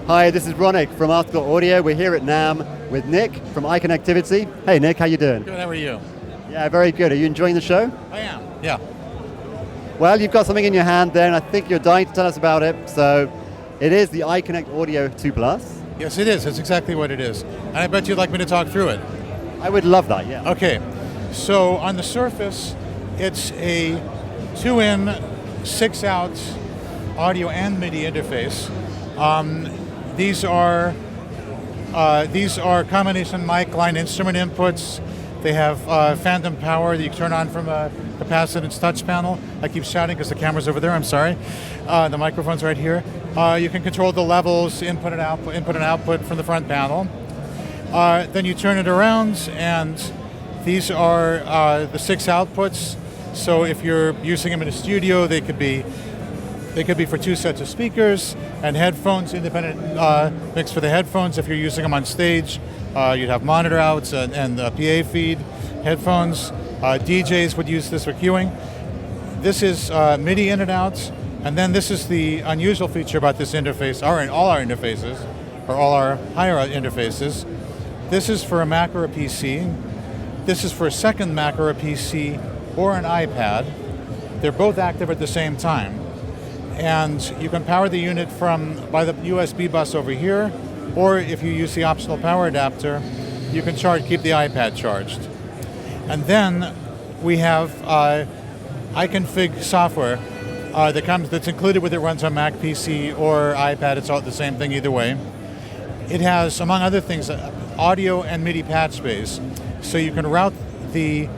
Hi, this is Ronick from Ask.Audio. We're here at NAMm with Nick from iConnectivity. Hey Nick, how you doing? Good, how are you? Yeah, very good. Are you enjoying the show? I am, yeah. Well, you've got something in your hand there, and I think you're dying to tell us about it. So, it is the iConnect Audio 2 Plus. Yes, it is. That's exactly what it is. And I bet you'd like me to talk through it. I would love that, yeah. Okay, so on the surface, it's a 2-in, 6-out audio and MIDI interface. These are combination mic line instrument inputs. They have phantom power that you can turn on from a capacitance touch panel. I keep shouting because the camera's over there, I'm sorry. The microphone's right here. You can control the levels, input and output from the front panel. Then you turn it around, and these are the 6 outputs. So if you're using them in a studio, they could be for 2 sets of speakers and headphones, independent mix for the headphones. If you're using them on stage, you'd have monitor outs and a PA feed, headphones. DJs would use this for queuing. This is MIDI in and out, and then this is the unusual feature about this interface, all our interfaces, or all our higher interfaces. This is for a Mac or a PC. This is for a second Mac or a PC or an iPad. They're both active at the same time. And you can power the unit by the USB bus over here, or if you use the optional power adapter, you can keep the iPad charged. And then we have iConfig software that's included with it, runs on Mac, PC, or iPad. It's all the same thing either way. It has, among other things, audio and MIDI patch space, so you can route the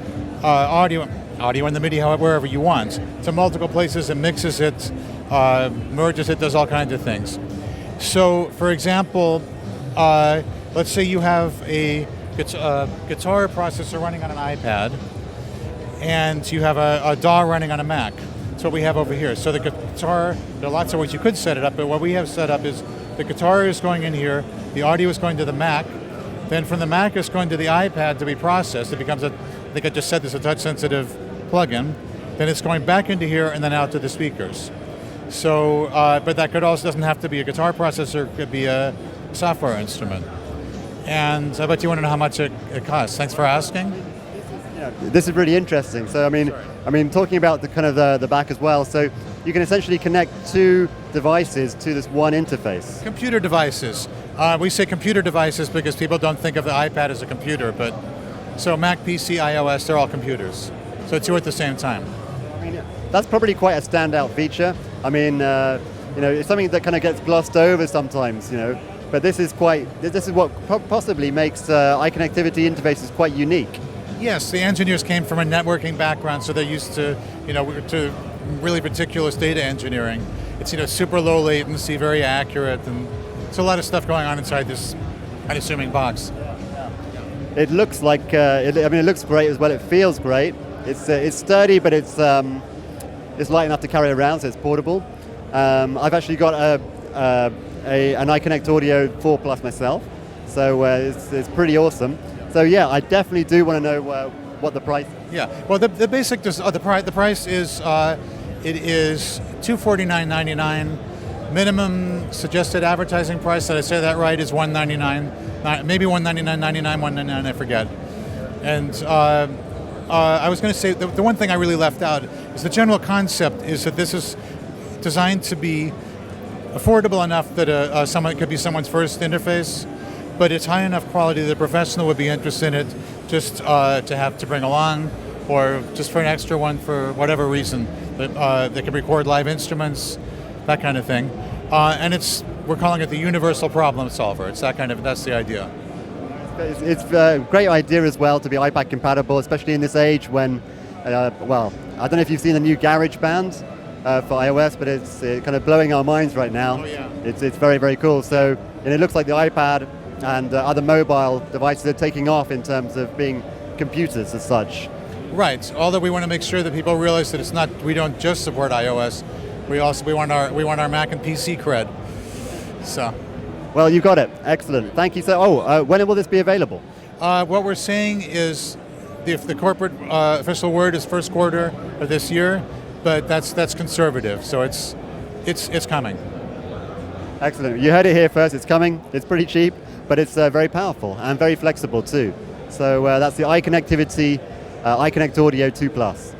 audio and the MIDI wherever you want to multiple places and mixes it, merges it, does all kinds of things. So, for example, let's say you have a guitar processor running on an iPad, and you have a DAW running on a Mac. That's what we have over here. So the guitar, there are lots of ways you could set it up, but what we have set up is the guitar is going in here, the audio is going to the Mac, then from the Mac it's going to the iPad to be processed. It becomes I think I just said this, a touch-sensitive plug-in. Then it's going back into here and then out to the speakers. So, but that doesn't have to be a guitar processor, it could be a software instrument. And I bet you want to know how much it costs. Thanks for asking. Yeah, this is really interesting. So, I mean, talking about the kind of the back as well. So, you can essentially connect 2 devices to this one interface. Computer devices. We say computer devices because people don't think of the iPad as a computer, but so Mac, PC, iOS, they're all computers. So 2 at the same time. I mean, that's probably quite a standout feature. I mean, it's something that kind of gets glossed over sometimes, but this is what possibly makes iConnectivity interfaces quite unique. Yes, the engineers came from a networking background, so they're used to, to really meticulous data engineering. It's, super low latency, very accurate, and it's a lot of stuff going on inside this unassuming box. It looks like, it looks great as well. It feels great. It's sturdy, but it's light enough to carry around, so it's portable. I've actually got an iConnect Audio 4 Plus myself, so it's pretty awesome. So yeah, I definitely do want to know what the price is. Yeah, well the basic, the price is, it is $249.99. Minimum suggested advertising price, did I say that right, is $199, maybe $199.99, $199, I forget. And I was going to say, the one thing I really left out is the general concept is that this is designed to be affordable enough that it could be someone's first interface, but it's high enough quality that a professional would be interested in it just to bring along, or just for an extra one for whatever reason. They can record live instruments, that kind of thing. And we're calling it the universal problem solver. That's the idea. It's a great idea as well to be iPad compatible, especially in this age when, I don't know if you've seen the new GarageBand for iOS, but it's kind of blowing our minds right now. Oh, yeah. It's very, very cool. So, and it looks like the iPad and other mobile devices are taking off in terms of being computers as such. Right. Although we want to make sure that people realize that we don't just support iOS. We want our Mac and PC cred. So. Well, you got it. Excellent. Thank you. So, when will this be available? What we're saying is, if the corporate official word is first quarter of this year, but that's conservative. So it's coming. Excellent. You heard it here first. It's coming. It's pretty cheap, but it's very powerful and very flexible too. So that's the iConnectivity iConnect Audio 2 Plus.